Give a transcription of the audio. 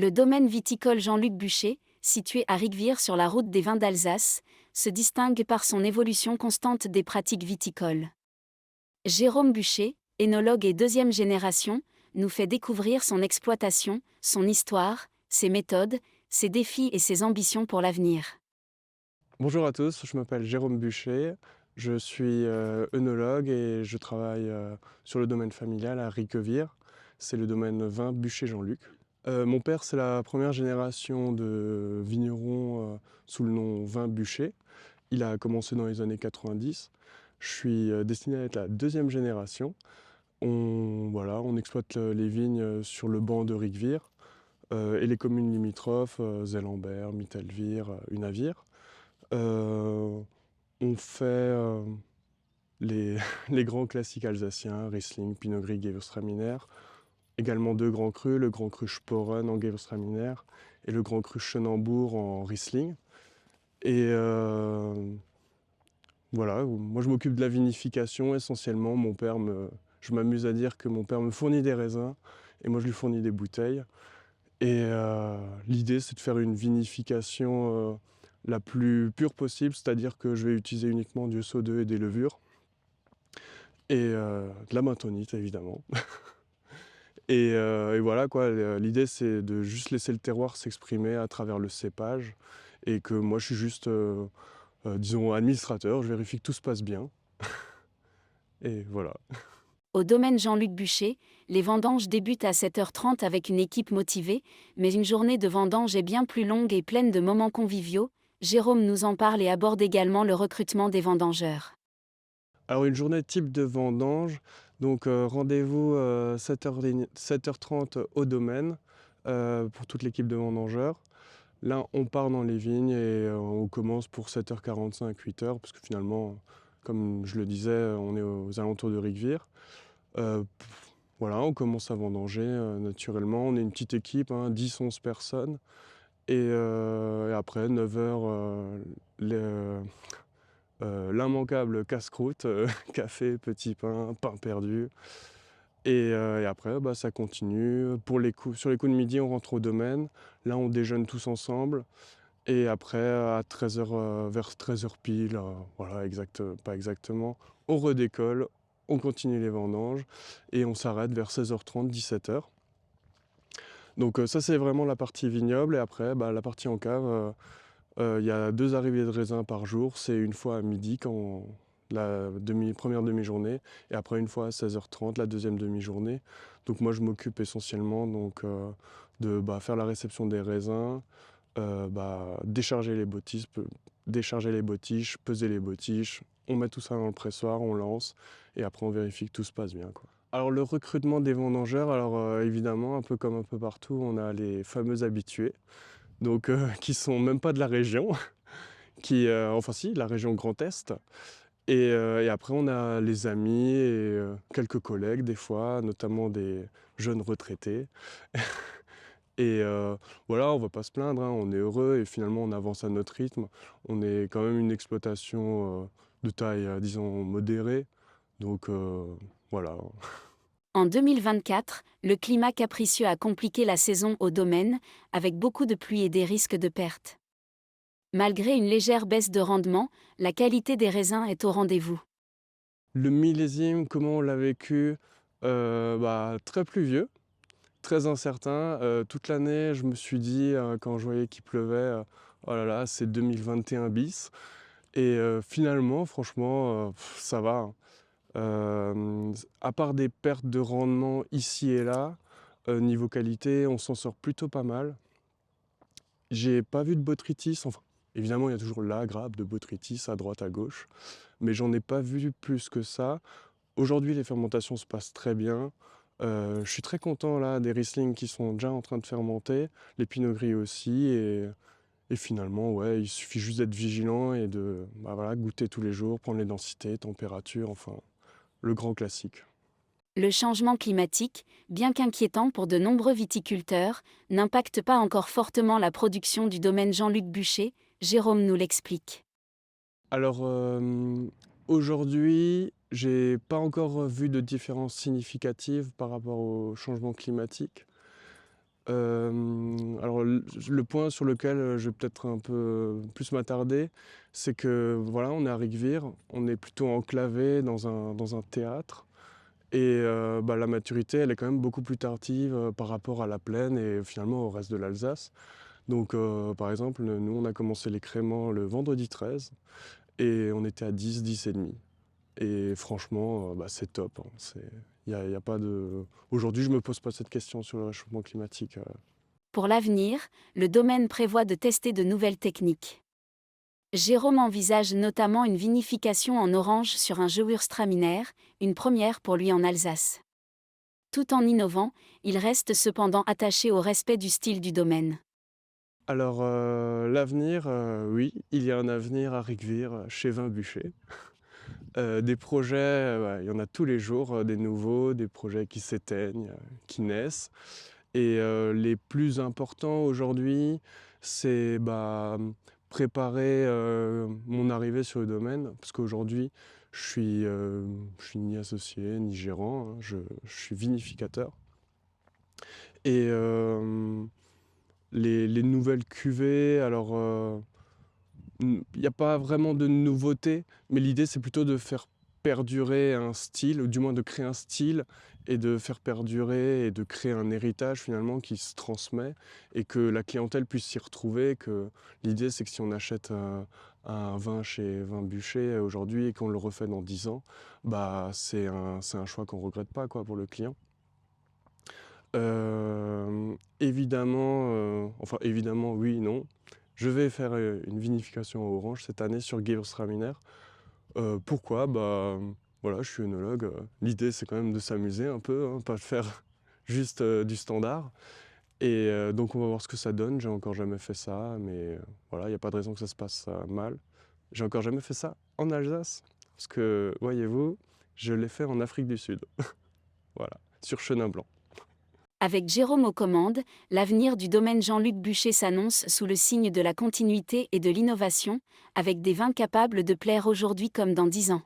Le domaine viticole Jean-Luc Buchet, situé à Rigvière sur la route des vins d'Alsace, se distingue par son évolution constante des pratiques viticoles. Jérôme Buchet, œnologue et deuxième génération, nous fait découvrir son exploitation, son histoire, ses méthodes, ses défis et ses ambitions pour l'avenir. Bonjour à tous, je m'appelle Jérôme Buchet, je suis œnologue et je travaille sur le domaine familial à Riquewire. C'est le domaine vin Buchet-Jean-Luc. Mon père, c'est la première génération de vignerons sous le nom vin Buchet. Il a commencé dans les années 90. Je suis destiné à être la deuxième génération. On exploite les vignes sur le banc de Riquewire et les communes limitrophes, Zellambert, Mittelwihr, Unavir. Euh, on fait les, les grands classiques alsaciens, Riesling, Pinot Gris, Gewürztraminer. Également deux grands crus, le grand cru Sporen en Gewürztraminer et le grand cru Schönenbourg en Riesling. Et voilà, moi je m'occupe de la vinification essentiellement. Je m'amuse à dire que mon père me fournit des raisins et moi je lui fournis des bouteilles. Et l'idée, c'est de faire une vinification la plus pure possible, c'est-à-dire que je vais utiliser uniquement du SO2 et des levures, et de la bentonite, évidemment. Et voilà, quoi, l'idée, c'est de juste laisser le terroir s'exprimer à travers le cépage, et que moi, je suis juste, disons, administrateur, je vérifie que tout se passe bien, et voilà. Au domaine Jean-Luc Buchet, les vendanges débutent à 7h30 avec une équipe motivée, mais une journée de vendange est bien plus longue et pleine de moments conviviaux. Jérôme nous en parle et aborde également le recrutement des vendangeurs. Alors une journée type de vendange, donc rendez-vous 7h30 au domaine pour toute l'équipe de vendangeurs. Là, on part dans les vignes et on commence pour 7h45, 8h, parce que finalement, comme je le disais, on est aux alentours de Riquewire. Euh, voilà, on commence à vendanger naturellement. On est une petite équipe, hein, 10-11 personnes. Et après, 9h, l'immanquable casse-croûte, café, petit pain, pain perdu. Et après, bah, ça continue. Sur les coups de midi, on rentre au domaine. Là, on déjeune tous ensemble. Et après, à 13h, vers 13h pile, voilà, pas exactement, on redécolle, on continue les vendanges et on s'arrête vers 16h30, 17h. Donc ça, c'est vraiment la partie vignoble. Et après, bah, la partie en cave, il y a 2 arrivées de raisins par jour. C'est une fois à midi, la première demi-journée, et après une fois à 16h30, la deuxième demi-journée. Donc moi, je m'occupe essentiellement donc, de faire la réception des raisins, décharger les bottiches, peser les bottiches. On met tout ça dans le pressoir, on lance, et après on vérifie que tout se passe bien, quoi. Alors le recrutement des vendangeurs, alors évidemment, un peu comme un peu partout, on a les fameux habitués, donc qui sont même pas de la région, enfin si, la région Grand Est. Et après, on a les amis et quelques collègues des fois, notamment des jeunes retraités. Et voilà, on va pas se plaindre, hein, on est heureux et finalement on avance à notre rythme. On est quand même une exploitation de taille, disons, modérée. Donc voilà. En 2024, le climat capricieux a compliqué la saison au domaine, avec beaucoup de pluie et des risques de perte. Malgré une légère baisse de rendement, la qualité des raisins est au rendez-vous. Le millésime, comment on l'a vécu? Très pluvieux, très incertain. Toute l'année, je me suis dit, quand je voyais qu'il pleuvait, oh là là, c'est 2021 bis. Et finalement, franchement, ça va, hein. À part des pertes de rendement ici et là, niveau qualité, on s'en sort plutôt pas mal. J'ai pas vu de botrytis, enfin, évidemment, il y a toujours la grappe de botrytis à droite, à gauche, mais j'en ai pas vu plus que ça. Aujourd'hui, les fermentations se passent très bien. Je suis très content là des Riesling qui sont déjà en train de fermenter, les Pinot Gris aussi, et finalement, ouais, il suffit juste d'être vigilant et de voilà, goûter tous les jours, prendre les densités, températures, enfin, le grand classique. Le changement climatique, bien qu'inquiétant pour de nombreux viticulteurs, n'impacte pas encore fortement la production du domaine Jean-Luc Buchet. Jérôme nous l'explique. Alors aujourd'hui, j'ai pas encore vu de différence significative par rapport au changement climatique. Alors le point sur lequel, je vais peut-être un peu plus m'attarder, c'est que voilà, on est à Rigvire, on est plutôt enclavé dans un théâtre et bah, la maturité, elle est quand même beaucoup plus tardive, par rapport à la plaine et finalement au reste de l'Alsace. Donc par exemple, nous, on a commencé l'écrément le vendredi 13 et on était à 10 et demi. Et franchement, bah, c'est top, hein. Il y a pas de aujourd'hui, je me pose pas cette question sur le réchauffement climatique. Pour l'avenir, le domaine prévoit de tester de nouvelles techniques. Jérôme envisage notamment une vinification en orange sur un Gewürztraminer, une première pour lui en Alsace. Tout en innovant, il reste cependant attaché au respect du style du domaine. Alors, l'avenir, oui, il y a un avenir à Rigvire, chez Vin Bûcher. Des projets, ouais, il y en a tous les jours, des nouveaux, des projets qui s'éteignent, qui naissent et les plus importants aujourd'hui, c'est, bah, préparer, mon arrivée sur le domaine. Parce qu'aujourd'hui, je suis ni associé ni gérant, hein, je suis vinificateur et les nouvelles cuvées, alors, il n'y a pas vraiment de nouveauté, mais l'idée c'est plutôt de faire perdurer un style, ou du moins de créer un style et de faire perdurer et de créer un héritage finalement qui se transmet et que la clientèle puisse s'y retrouver. Que l'idée c'est que si on achète un vin chez Vin Bûcher aujourd'hui et qu'on le refait dans 10 ans, bah c'est un choix qu'on regrette pas quoi pour le client. Évidemment, enfin évidemment oui, non. Je vais faire, une vinification à orange cette année sur Gewürztraminer. Pourquoi? Bah, voilà, je suis œnologue, l'idée c'est quand même de s'amuser un peu, hein, pas de faire juste, du standard et donc on va voir ce que ça donne. J'ai encore jamais fait ça, mais voilà, il y a pas de raison que ça se passe, mal. J'ai encore jamais fait ça en Alsace, parce que voyez-vous, je l'ai fait en Afrique du Sud. Voilà, sur Chenin Blanc. Avec Jérôme aux commandes, l'avenir du domaine Jean-Luc Bûcher s'annonce sous le signe de la continuité et de l'innovation, avec des vins capables de plaire aujourd'hui comme dans 10 ans.